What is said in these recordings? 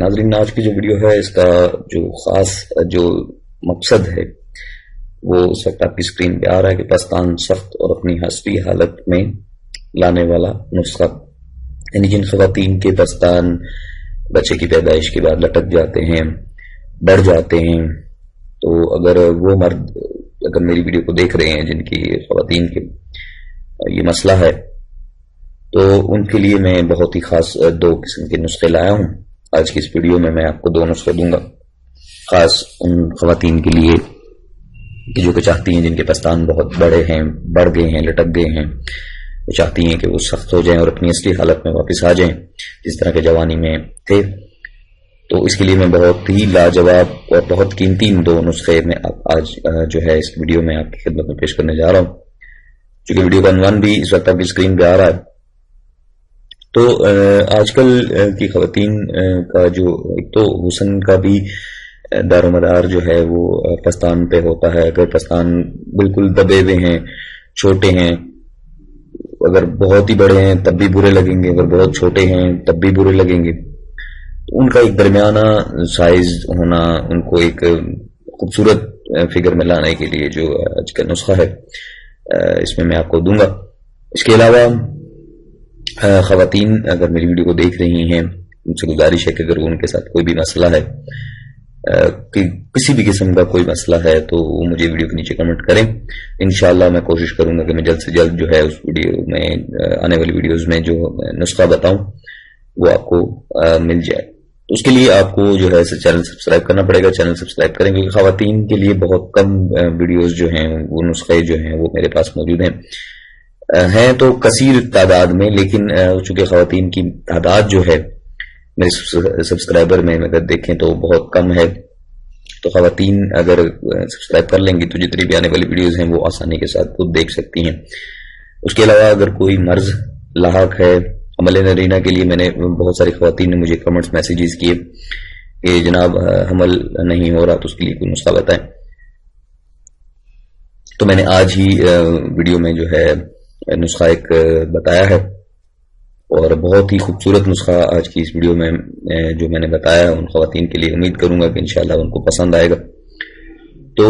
ناظرین آج کی جو ویڈیو ہے اس کا جو خاص جو مقصد ہے وہ اس وقت آپ کی اسکرین پہ آ رہا ہے کہ پستان سخت اور اپنی حسبی حالت میں لانے والا نسخہ، یعنی جن خواتین کے پستان بچے کی پیدائش کے بعد لٹک جاتے ہیں، بڑھ جاتے ہیں، تو اگر وہ مرد اگر میری ویڈیو کو دیکھ رہے ہیں جن کی خواتین کے یہ مسئلہ ہے تو ان کے لیے میں بہت ہی خاص دو قسم کے نسخے لایا ہوں۔ آج کی اس ویڈیو میں آپ کو دو نسخے دوں گا، خاص ان خواتین کے لیے کہ جو کہ چاہتی ہیں جن کے پستان بہت بڑے ہیں، بڑھ گئے ہیں، لٹک گئے ہیں، وہ چاہتی ہیں کہ وہ سخت ہو جائیں اور اپنی اصلی حالت میں واپس آ جائیں جس طرح کے جوانی میں تھے۔ تو اس کے لیے میں بہت ہی لاجواب اور بہت قیمتی دو نسخے میں آج جو ہے اس ویڈیو میں آپ کی خدمت میں پیش کرنے جا رہا ہوں، چونکہ ویڈیو کا عنوان بھی اس وقت آپ کی اسکرین پہ آ رہا ہے۔ تو آج کل کی خواتین کا جو ایک تو حسن کا بھی دار و مدار جو ہے وہ پستان پہ ہوتا ہے۔ اگر پستان بالکل دبے ہوئے ہیں، چھوٹے ہیں، اگر بہت ہی بڑے ہیں تب بھی برے لگیں گے، اگر بہت چھوٹے ہیں تب بھی برے لگیں گے، ان کا ایک درمیانہ سائز ہونا ان کو ایک خوبصورت فگر میں لانے کے لیے جو آج کا نسخہ ہے اس میں آپ کو دوں گا۔ اس کے علاوہ خواتین اگر میری ویڈیو کو دیکھ رہی ہیں ان سے گزارش ہے کہ اگر ان کے ساتھ کوئی بھی مسئلہ ہے، کہ کسی بھی قسم کا کوئی مسئلہ ہے، تو وہ مجھے ویڈیو کے نیچے کمنٹ کریں۔ انشاءاللہ میں کوشش کروں گا کہ میں جلد سے جلد جو ہے اس ویڈیو میں آنے والی ویڈیوز میں جو نسخہ بتاؤں وہ آپ کو مل جائے۔ اس کے لیے آپ کو جو ہے چینل سبسکرائب کرنا پڑے گا۔ چینل سبسکرائب کریں گے، خواتین کے لیے بہت کم ویڈیوز جو ہیں وہ نسخے جو ہیں وہ میرے پاس موجود ہیں تو کثیر تعداد میں، لیکن چونکہ خواتین کی تعداد جو ہے میرے سبسکرائبر میں اگر دیکھیں تو بہت کم ہے، تو خواتین اگر سبسکرائب کر لیں گی تو جتنی بھی آنے والی ویڈیوز ہیں وہ آسانی کے ساتھ خود دیکھ سکتی ہیں۔ اس کے علاوہ اگر کوئی مرض لاحق ہے حمل نرینہ کے لیے، میں نے بہت ساری خواتین نے مجھے کمنٹس میسیجز کیے کہ جناب حمل نہیں ہو رہا تو اس کے لیے کوئی نسخہ بتائیں، تو میں نے آج ہی ویڈیو میں جو ہے نسخہ ایک بتایا ہے، اور بہت ہی خوبصورت نسخہ آج کی اس ویڈیو میں جو میں نے بتایا ہے ان خواتین کے لیے، امید کروں گا کہ انشاءاللہ ان کو پسند آئے گا۔ تو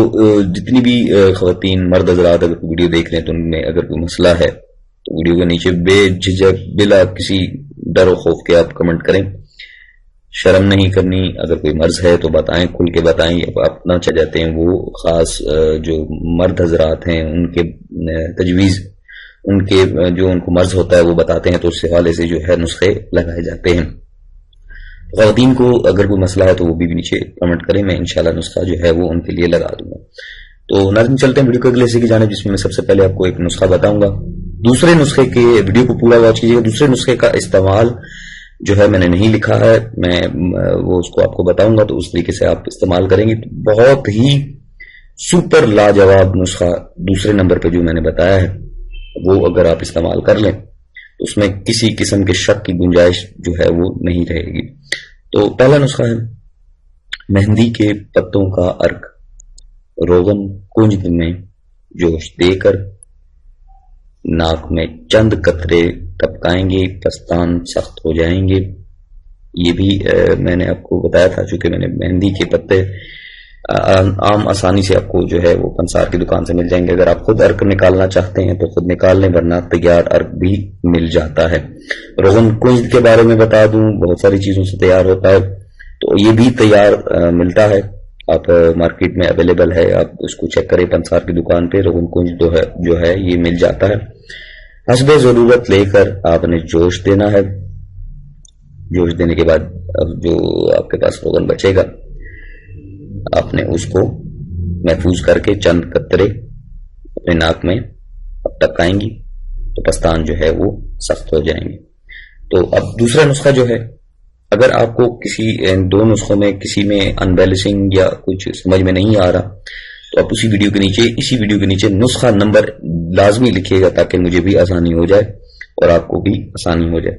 جتنی بھی خواتین مرد حضرات اگر ویڈیو دیکھ رہے ہیں تو ان میں اگر کوئی مسئلہ ہے تو ویڈیو کے نیچے بے جھجک بلا کسی ڈر و خوف کے آپ کمنٹ کریں، شرم نہیں کرنی، اگر کوئی مرض ہے تو بتائیں، کھل کے بتائیں۔ آپ نہ چاہتے ہیں وہ خاص جو مرد حضرات ہیں ان کے تجویز، ان کے جو ان کو مرض ہوتا ہے وہ بتاتے ہیں، تو اس حوالے سے جو ہے نسخے لگائے جاتے ہیں۔ خواتین کو اگر کوئی مسئلہ ہے تو وہ بھی نیچے کمنٹ کریں، میں انشاءاللہ نسخہ جو ہے وہ ان کے لیے لگا دوں گا۔ تو ناظرین چلتے ہیں ویڈیو کے اگلے حصے کی جانب، جس میں سب سے پہلے آپ کو ایک نسخہ بتاؤں گا۔ دوسرے نسخے کے ویڈیو کو پورا واچ کیجیے گا۔ دوسرے نسخے کا استعمال جو ہے میں نے نہیں لکھا ہے، میں وہ اس کو آپ کو بتاؤں گا، تو اس طریقے سے آپ استعمال کریں گے۔ بہت ہی سپر لاجواب نسخہ دوسرے نمبر پہ جو میں نے بتایا ہے وہ اگر آپ استعمال کر لیں تو اس میں کسی قسم کے شک کی گنجائش جو ہے وہ نہیں رہے گی۔ تو پہلا نسخہ ہے مہندی کے پتوں کا عرق، روغن کنج میں جوش دے کر ناک میں چند قطرے ٹپکائیں گے، پستان سخت ہو جائیں گے۔ یہ بھی میں نے آپ کو بتایا تھا، چونکہ میں نے مہندی کے پتے عام آسانی سے آپ کو جو ہے وہ پنسار کی دکان سے مل جائیں گے۔ اگر آپ خود عرق نکالنا چاہتے ہیں تو خود نکال لیں، ورنہ تیار عرق بھی مل جاتا ہے۔ روغن کنج کے بارے میں بتا دوں، بہت ساری چیزوں سے تیار ہوتا ہے، تو یہ بھی تیار ملتا ہے، آپ مارکیٹ میں اویلیبل ہے، آپ اس کو چیک کریں پنسار کی دکان پہ۔ روغن کنج جو ہے یہ مل جاتا ہے۔ حسب ضرورت لے کر آپ نے جوش دینا ہے۔ جوش دینے کے بعد جو آپ کے پاس روغن بچے گا آپ نے اس کو محفوظ کر کے چند قطرے اپنے ناک میں اب ٹپکائیں گی تو پستان جو ہے وہ سخت ہو جائیں گے۔ تو اب دوسرا نسخہ جو ہے، اگر آپ کو کسی دو نسخوں میں کسی میں ان بیلنسنگ یا کچھ سمجھ میں نہیں آ رہا تو آپ اسی ویڈیو کے نیچے نسخہ نمبر لازمی لکھیے گا تاکہ مجھے بھی آسانی ہو جائے اور آپ کو بھی آسانی ہو جائے۔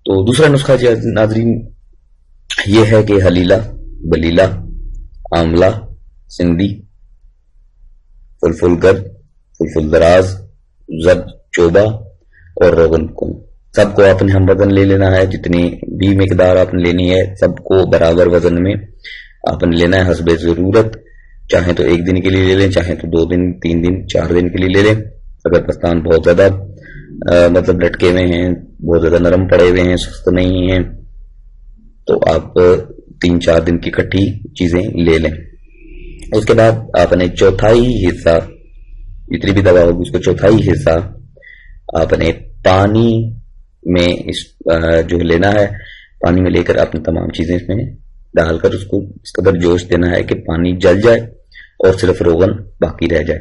تو دوسرا نسخہ ناظرین یہ ہے کہ حلیلہ، بلیلہ، آملہ، سندھی، فلفل گرد، فلفل دراز، زرد چوبہ اور روغن کنج، سب کو آپ نے ہم وزن لے لینا ہے، جتنی بھی مقدار آپ نے لینی ہے سب کو برابر وزن میں آپ نے لینا ہے حسب ضرورت. چاہیں تو 1 دن کے لیے لے لیں، چاہیں تو 2 دن 3 دن 4 دن کے لیے لے لیں. اگر پستان بہت زیادہ مطلب لٹکے ہوئے ہیں، بہت زیادہ نرم پڑے ہوئے ہیں، سخت نہیں ہیں، تو آپ 3-4 دن کی اکٹھی چیزیں لے لیں. اس کے بعد آپ نے چوتھائی حصہ، جتنی بھی دوا ہوگی اس کو چوتھائی حصہ آپ نے پانی میں جو لینا ہے. پانی میں لے کر آپ نے تمام چیزیں اس میں ڈال کر اس کو اس قدر جوش دینا ہے کہ پانی جل جائے اور صرف روغن باقی رہ جائے.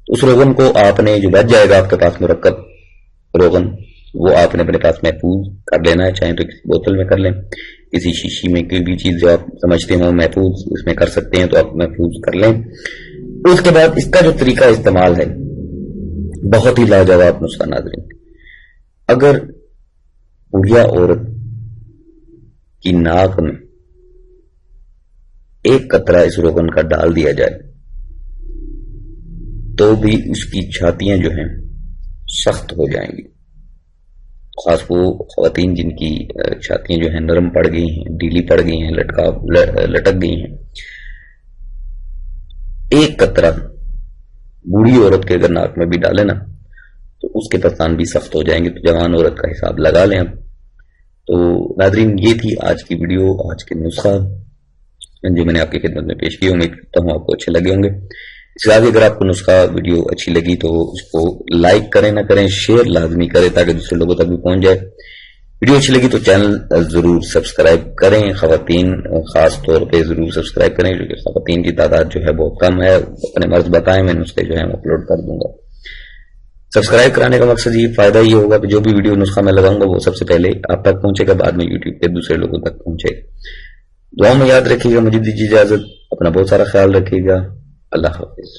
اس روغن کو آپ نے جو بچ جائے گا آپ کے پاس مرکب روغن، وہ آپ نے اپنے پاس محفوظ کر لینا ہے. چاہیں تو کسی بوتل میں کر لیں، کسی شیشی میں کوئی بھی چیز جو آپ سمجھتے ہوں محفوظ اس میں کر سکتے ہیں تو آپ محفوظ کر لیں. اس کے بعد اس کا جو طریقہ استعمال ہے بہت ہی لاجواب نسخہ ناظرین. اگر بڑھیا عورت کی ناک میں 1 قطرہ اس روغن کا ڈال دیا جائے تو بھی اس کی چھاتیاں جو ہیں سخت ہو جائیں گی. خاص وہ خواتین جن کی چھاتیاں جو ہیں نرم پڑ گئی ہیں، ڈھیلی پڑ گئی ہیں، لٹک گئی ہیں. 1 قطرہ بوڑھی عورت کے اگر ناک میں بھی ڈالے نا تو اس کے پستان بھی سخت ہو جائیں گے. تو جوان عورت کا حساب لگا لیں. اب تو ناظرین یہ تھی آج کی ویڈیو، آج کے نسخہ جو میں نے آپ کی خدمت میں پیش کی. امید کرتا ہوں آپ کو اچھے لگے ہوں گے. اس کے بعد اگر آپ کو نسخہ ویڈیو اچھی لگی تو اس کو لائک کریں نہ کریں، شیئر لازمی کریں تاکہ دوسرے لوگوں تک بھی پہنچ جائے. ویڈیو اچھی لگی تو چینل ضرور سبسکرائب کریں. خواتین خاص طور پہ ضرور سبسکرائب کریں کیونکہ خواتین کی تعداد جو ہے بہت کم ہے. اپنے مرض بتائیں، میں نسخے جو ہیں اپلوڈ کر دوں گا. سبسکرائب کرانے کا مقصد یہ فائدہ یہ ہوگا کہ جو بھی ویڈیو نسخہ میں لگاؤں گا وہ سب سے پہلے آپ تک پہنچے گا، بعد میں یوٹیوب پہ دوسرے لوگوں تک پہنچے گا. دعاؤں میں یاد رکھیے گا. مجھے دیجیے اجازت. اپنا بہت سارا خیال رکھیے گا. اللہ حافظ.